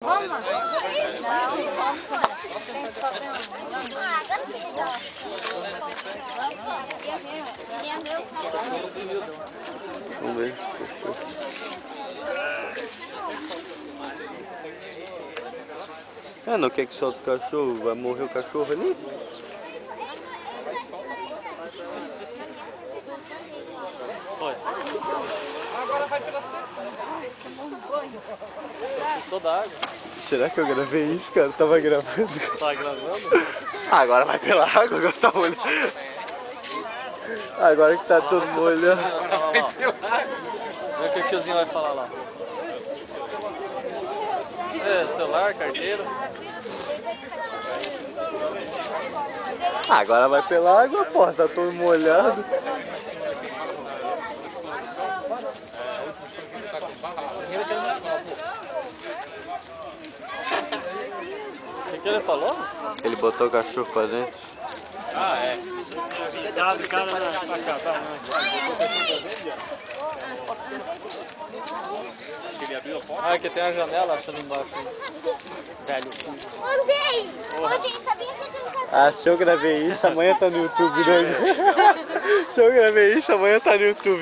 Vamos? Vamos ver. Ah, não quer que solte o cachorro? Vai morrer o cachorro ali? Foi. Agora vai pela seca. Assustou da água. Será que eu gravei isso, cara? Eu tava gravando. Tá gravando? Ah, agora vai pela água, agora tá molhando. Agora que tá todo molhando. Vê o que o tiozinho vai falar lá. É, celular, carteira. Ah, agora vai pela água, pô, tá todo molhado. O que ele falou? Ele botou o cachorro pra dentro. Ah, é. Avisado, cara, pra cá, tá? Ele abriu a porta? Ah, aqui tem a janela, acho ali embaixo. Velho. Ontem, sabia que tem um Ah, se eu gravei isso, amanhã tá no YouTube, né? Se eu gravei isso, amanhã tá no YouTube.